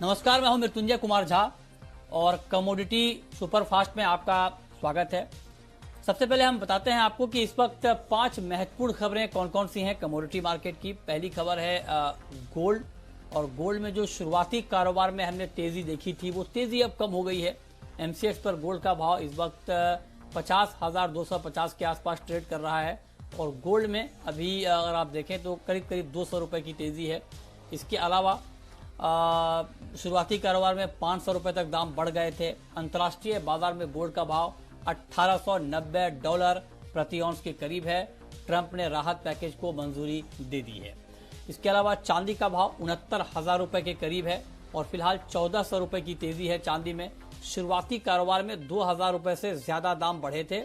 नमस्कार, मैं हूं मृत्युंजय कुमार झा और कमोडिटी सुपरफास्ट में आपका स्वागत है। सबसे पहले हम बताते हैं आपको कि इस वक्त 5 महत्वपूर्ण खबरें कौन कौन सी हैं कमोडिटी मार्केट की। पहली खबर है गोल्ड, और गोल्ड में जो शुरुआती कारोबार में हमने तेजी देखी थी वो तेजी अब कम हो गई है। एमसीएक्स पर गोल्ड का भाव इस वक्त 50,250 के आसपास ट्रेड कर रहा है और गोल्ड में अभी अगर आप देखें तो करीब करीब 200 रुपए की तेजी है। इसके अलावा शुरुआती कारोबार में 500 रुपए तक दाम बढ़ गए थे। अंतर्राष्ट्रीय बाजार में गोल्ड का भाव $1890 प्रति औंस के करीब है। ट्रंप ने राहत पैकेज को मंजूरी दे दी है। इसके अलावा चांदी का भाव 69,000 रुपए के करीब है और फिलहाल 1,400 रुपए की तेजी है चांदी में। शुरुआती कारोबार में 2,000 रुपए से ज्यादा दाम बढ़े थे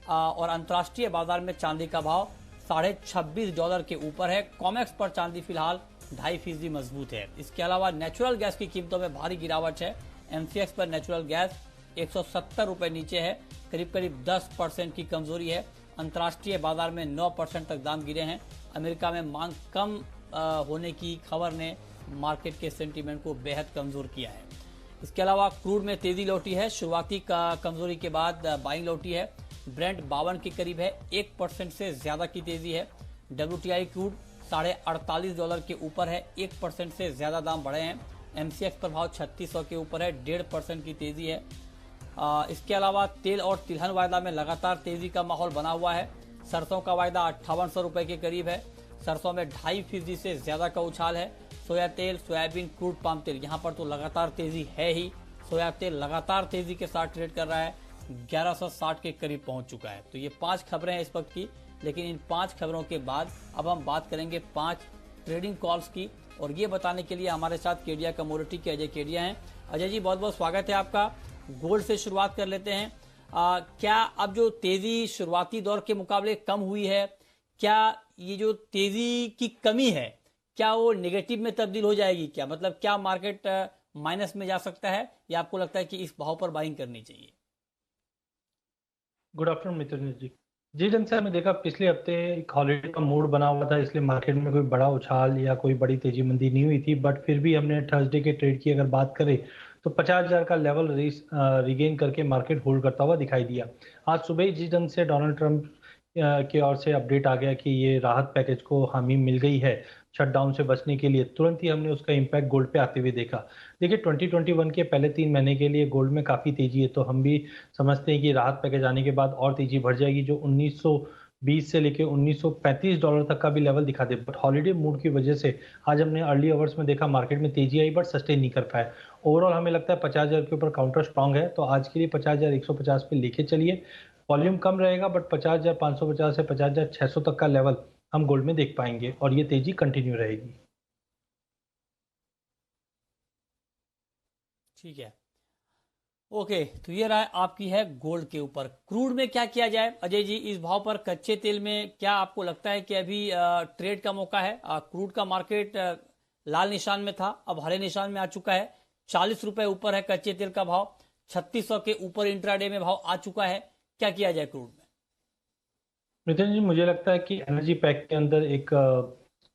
और अंतर्राष्ट्रीय बाजार में चांदी का भाव $26.5 के ऊपर है। कॉमेक्स पर चांदी फिलहाल 2.5% मजबूत है। इसके अलावा नेचुरल गैस की कीमतों में भारी गिरावट है। एमसीएक्स पर नेचुरल गैस 170 रुपए नीचे है, करीब करीब 10% की कमजोरी है। अंतर्राष्ट्रीय बाजार में 9% तक दाम गिरे हैं। अमेरिका में मांग कम होने की खबर ने मार्केट के सेंटीमेंट को बेहद कमजोर किया है। इसके अलावा क्रूड में तेजी लौटी है। शुरुआती कमजोरी के बाद बाइंग लौटी है। ब्रेंट 52 के करीब है, 1% से ज्यादा की तेजी है। WTI क्रूड $48 के ऊपर है, 1% से ज्यादा दाम बढ़े हैं। एमसीएक्स पर भाव 3600 के ऊपर है, 1.5% की तेजी है। इसके अलावा तेल और तिलहन वायदा में लगातार तेजी का माहौल बना हुआ है। सरसों का वायदा 5800 रुपए के करीब है। सरसों में 2.5% से ज्यादा का उछाल है। सोया तेल, सोयाबीन, क्रूड पाम तेल, यहाँ पर तो लगातार तेजी है ही। सोया तेल लगातार तेजी के साथ ट्रेड कर रहा है, 1160 के करीब पहुंच चुका है। तो ये 5 खबरें हैं इस वक्त की, लेकिन इन 5 खबरों के बाद अब हम बात करेंगे 5 ट्रेडिंग कॉल्स की। और ये बताने के लिए हमारे साथ केडिया कमोडिटी के अजय केडिया हैं। अजय जी, बहुत बहुत स्वागत है आपका। गोल्ड से शुरुआत कर लेते हैं। क्या अब जो तेजी शुरुआती दौर के मुकाबले कम हुई है, क्या ये जो तेजी की कमी है क्या वो नेगेटिव में तब्दील हो जाएगी? क्या मतलब क्या मार्केट माइनस में जा सकता है, या आपको लगता है कि इस भाव पर बाइंग करनी चाहिए? गुड आफ्टरनून मित्र जी। जी जैसे हमने देखा पिछले हफ्ते एक हॉलीडे का मूड बना हुआ था, इसलिए मार्केट में कोई बड़ा उछाल या कोई बड़ी तेजी मंदी नहीं हुई थी। बट फिर भी हमने थर्सडे के ट्रेड की अगर बात करें तो 50,000 का लेवल रिगेन करके मार्केट होल्ड करता हुआ दिखाई दिया। आज सुबह ही जिस ढंग से डोनाल्ड ट्रंप की ओर से अपडेट आ गया कि ये राहत पैकेज को हामी मिल गई है शटडाउन से बचने के लिए, तुरंत ही हमने उसका इम्पैक्ट गोल्ड पे आते हुए देखा। देखिए 2021 के पहले 3 महीने के लिए गोल्ड में काफ़ी तेजी है, तो हम भी समझते हैं कि राहत पैकेज आने के बाद और तेजी बढ़ जाएगी, जो 1920 से लेके $1935 तक का भी लेवल दिखा दे। बट हॉलीडे मूड की वजह से आज हमने अर्ली आवर्स में देखा मार्केट में तेजी आई, बट सस्टेन नहीं कर पाए। ओवरऑल हमें लगता है 50,000 के ऊपर काउंटर स्ट्रांग है, तो आज के लिए 50,150 पे लेके चलिए। वॉल्यूम कम रहेगा, बट 50,550 से 50,600 तक का लेवल हम गोल्ड में देख पाएंगे और ये तेजी कंटिन्यू रहेगी। ठीक है, ओके। तो ये राय आपकी है गोल्ड के ऊपर। क्रूड में क्या किया जाए अजय जी इस भाव पर? कच्चे तेल में क्या आपको लगता है कि अभी ट्रेड का मौका है? क्रूड का मार्केट लाल निशान में था, अब हरे निशान में आ चुका है। 40 रुपए ऊपर है कच्चे तेल का भाव, 3600 के ऊपर इंट्राडे में भाव आ चुका है। क्या किया जाए क्रूड में? नितिन जी, मुझे लगता है कि एनर्जी पैक के अंदर एक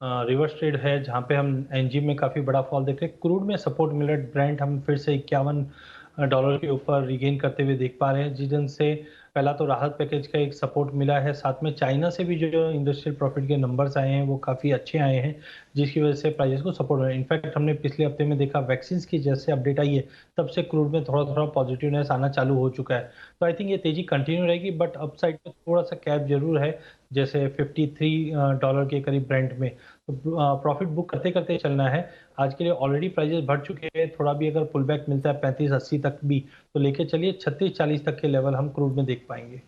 रिवर्स ट्रेड है, जहां पे हम एनजी में काफ़ी बड़ा फॉल देख रहे हैं। क्रूड में सपोर्ट मिल रहा है, ब्रेंट हम फिर से $51 के ऊपर रिगेन करते हुए देख पा रहे हैं। जिस दिन से पहला तो राहत पैकेज का एक सपोर्ट मिला है, साथ में चाइना से भी जो इंडस्ट्रियल प्रॉफिट के नंबर्स आए हैं वो काफ़ी अच्छे आए हैं, जिसकी वजह से प्राइसेस को सपोर्ट हो रहा है। इनफैक्ट हमने पिछले हफ्ते में देखा वैक्सीन की जैसे अपडेट आई है, तब से क्रूड में थोड़ा थोड़ा पॉजिटिवनेस आना चालू हो चुका है। तो आई थिंक ये तेजी कंटिन्यू रहेगी, बट अपसाइड में थोड़ा सा कैप जरूर है, जैसे $53 के करीब ब्रेंट में। तो प्रॉफिट बुक करते करते चलना है। आज के लिए ऑलरेडी प्राइजेस बढ़ चुके हैं, थोड़ा भी अगर पुल बैक मिलता है 35-80 तक भी, तो लेके चलिए 36-40 तक के लेवल हम क्रूड में देख पाएंगे।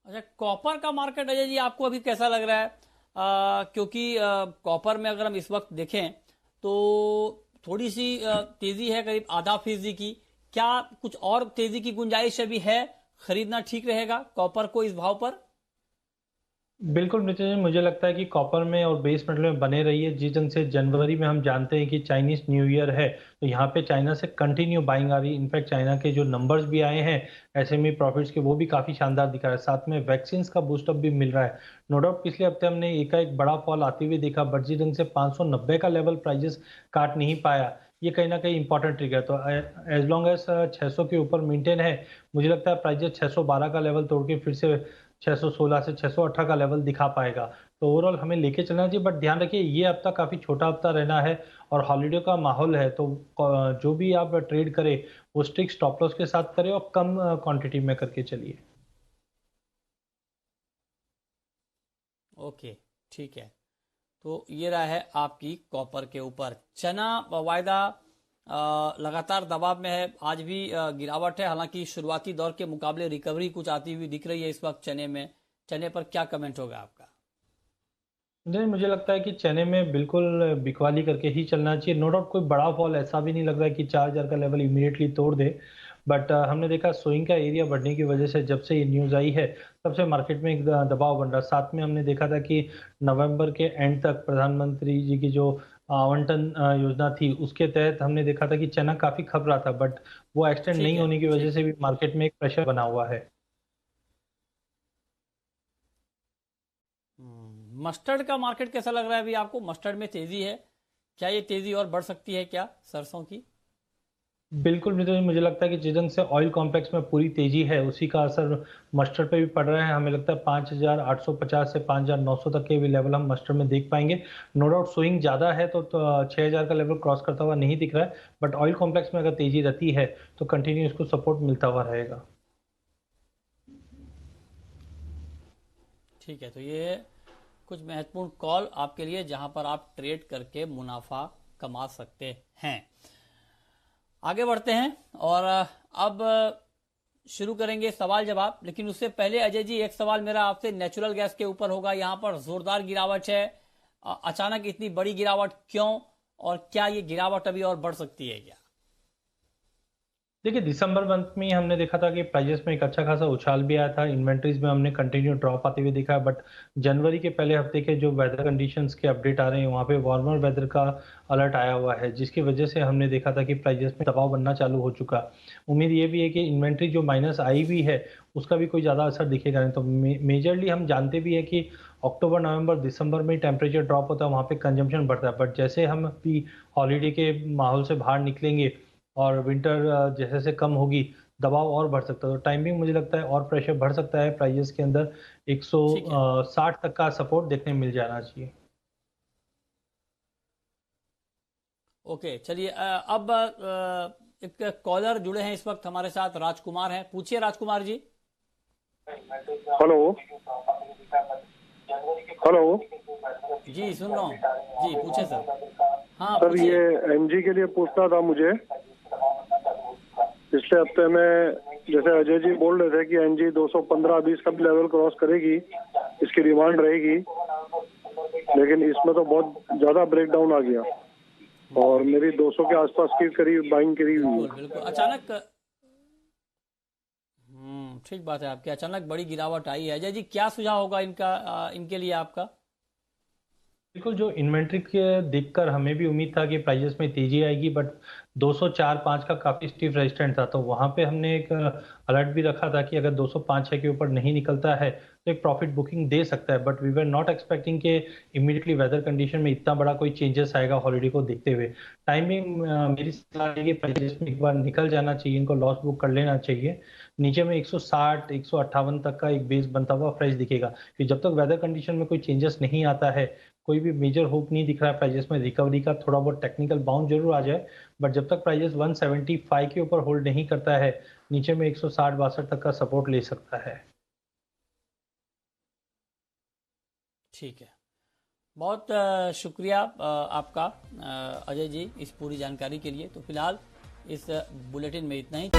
अच्छा, कॉपर का मार्केट अजय जी आपको अभी कैसा लग रहा है? क्योंकि कॉपर में अगर हम इस वक्त देखें तो थोड़ी सी तेजी है, करीब ½ की। क्या कुछ और तेजी की गुंजाइश अभी है? खरीदना ठीक रहेगा कॉपर को इस भाव पर? बिल्कुल नितिन जी, मुझे लगता है कि कॉपर में और बेस मेटल में बने रहिए। जिस ढंग से जनवरी में हम जानते हैं कि चाइनीज न्यू ईयर है, तो यहाँ पे चाइना से कंटिन्यू बाइंग आ रही है। इनफैक्ट चाइना के जो नंबर्स भी आए हैं एसएमई प्रॉफिट्स के, वो भी काफी शानदार दिखा रहा है। साथ में वैक्सीन का बूस्टअप भी मिल रहा है। नो डाउट पिछले हफ्ते हमने एकाएक बड़ा फॉल आते हुए देखा, बट जिस ढंग से 590 का लेवल प्राइजेस काट नहीं पाया, ये कहीं ना कहीं इंपॉर्टेंट ट्रिगर। तो एज लॉन्ग एज 600 के ऊपर मेंटेन है, मुझे लगता है प्राइजेस 612 का लेवल तोड़ के फिर से 616 से 618 का लेवल दिखा पाएगा। तो ओवरऑल हमें लेके चलना चाहिए, बट ध्यान रखिए ये हफ्ता काफी छोटा हफ्ता रहना है और हॉलीडे का माहौल है। तो जो भी आप ट्रेड करें वो स्ट्रिक्ट स्टॉप लॉस के साथ करें और कम क्वांटिटी में करके चलिए। ओके, ठीक है। तो ये रहा है आपकी कॉपर के ऊपर। चना वायदा लगातार दबाव में है, आज भी गिरावट है, हालांकि शुरुआती दौर के मुकाबले रिकवरी कुछ आती हुई दिख रही है इस वक्त चने में। चने पर क्या कमेंट होगा आपका? नहीं, मुझे लगता है कि चने में बिल्कुल बिकवाली करके ही चलना चाहिए। नो डाउट कोई बड़ा फॉल ऐसा भी नहीं लग रहा है कि 4,000 का लेवल इमीडिएटली तोड़ दे। बट हमने देखा स्विंग का एरिया बढ़ने की वजह से जब से ये न्यूज़ आई है तब से मार्केट में एक दबाव बन रहा है। साथ में हमने देखा था कि नवंबर के एंड तक प्रधानमंत्री जी की जो आवंटन योजना थी उसके तहत हमने देखा था कि चना काफी खप रहा था, बट वो एक्सटेंड ठीक नहीं है, होने की वजह ठीक से है। भी मार्केट में एक प्रेशर बना हुआ है। मस्टर्ड का मार्केट कैसा लग रहा है अभी आपको? मस्टर्ड में तेजी है, क्या ये तेजी और बढ़ सकती है क्या सरसों की? बिल्कुल मित्र, मुझे लगता है कि जिस ढंग से ऑयल कॉम्प्लेक्स में पूरी तेजी है उसी का असर मस्टर्ड पे भी पड़ रहा है। हमें लगता है 5,850 से 5,900 तक के भी लेवल हम मस्टर्ड में देख पाएंगे। नो डाउट स्विंग ज्यादा है तो 6,000 का लेवल क्रॉस करता हुआ नहीं दिख रहा है, बट ऑयल कॉम्प्लेक्स में अगर तेजी रहती है तो कंटिन्यू इसको सपोर्ट मिलता हुआ रहेगा। ठीक है, तो ये कुछ महत्वपूर्ण कॉल आपके लिए जहां पर आप ट्रेड करके मुनाफा कमा सकते हैं। आगे बढ़ते हैं और अब शुरू करेंगे सवाल जवाब, लेकिन उससे पहले अजय जी एक सवाल मेरा आपसे नेचुरल गैस के ऊपर होगा। यहां पर जोरदार गिरावट है, अचानक इतनी बड़ी गिरावट क्यों, और क्या ये गिरावट अभी और बढ़ सकती है क्या? देखिए, दिसंबर मंथ में ही हमने देखा था कि प्राइजेस में एक अच्छा खासा उछाल भी आया था। इन्वेंट्रीज में हमने कंटिन्यू ड्रॉप आते हुए देखा, बट जनवरी के पहले हफ्ते के जो वेदर कंडीशंस के अपडेट आ रहे हैं वहाँ पे वार्मर वेदर का अलर्ट आया हुआ है, जिसकी वजह से हमने देखा था कि प्राइजेस में दबाव बनना चालू हो चुका। उम्मीद ये भी है कि इन्वेंट्री जो माइनस आई भी है उसका भी कोई ज़्यादा असर दिखेगा नहीं। तो मेजरली हम जानते भी है कि अक्टूबर नवंबर दिसंबर में टेम्परेचर ड्रॉप होता है, वहाँ पे कंजम्पशन बढ़ता है। बट जैसे हम अभी हॉलीडे के माहौल से बाहर निकलेंगे और विंटर जैसे से कम होगी, दबाव और बढ़ सकता है। तो टाइमिंग मुझे लगता है और प्रेशर बढ़ सकता है प्राइजेस के अंदर। ठीक है, 160 तक का सपोर्ट देखने मिल जाना चाहिए। ओके, चलिए अब एक कॉलर जुड़े हैं इस वक्त हमारे साथ, राजकुमार हैं। पूछिए राजकुमार जी। हेलो। हेलो जी सुन रहा हूँ, जी पूछे सर। हाँ सर, पूछिए। ये एनजी के लिए पूछना था मुझे। पिछले हफ्ते में जैसे अजय जी बोल रहे थे कि एनजी 215-20 का भी लेवल क्रॉस करेगी, इसकी डिमांड रहेगी, लेकिन इसमें तो बहुत ज्यादा ब्रेकडाउन आ गया और मेरी 200 के आसपास की करीब बाइंग करी हुई बिल्कुल है। बिल्कुल, अचानक ठीक बात है आपकी, अचानक बड़ी गिरावट आई है। अजय जी क्या सुझाव होगा इनका, इनके लिए आपका? बिल्कुल, जो इन्वेंट्री के देखकर हमें भी उम्मीद था कि प्राइजेस में तेजी आएगी, बट 204-5 का काफी स्टीफ रेजिस्टेंट था। तो वहां पे हमने एक अलर्ट भी रखा था कि अगर 205-6 के ऊपर नहीं निकलता है तो एक प्रॉफिट बुकिंग दे सकता है। But we were not expecting कि इमीडिएटली वेदर कंडीशन में इतना बड़ा कोई चेंजेस आएगा हॉलीडे को देखते हुए। टाइमिंग मेरी सलाह है कि प्राइजेस में एक बार निकल जाना चाहिए, इनको लॉस बुक कर लेना चाहिए। नीचे में 160 158 तक का एक बेस बनता हुआ प्राइस दिखेगा, कि जब तक वेदर कंडीशन में कोई चेंजेस नहीं आता है, कोई भी मेजर होप नहीं दिख रहा है प्राइजेस में रिकवरी का। थोड़ा बहुत टेक्निकल बाउंस जरूर आ जाए, बट जब तक प्राइजेस 175 के ऊपर होल्ड नहीं करता है, नीचे में 160-62 तक का सपोर्ट ले सकता है। ठीक है, बहुत शुक्रिया आपका अजय जी इस पूरी जानकारी के लिए। तो फिलहाल इस बुलेटिन में इतना ही।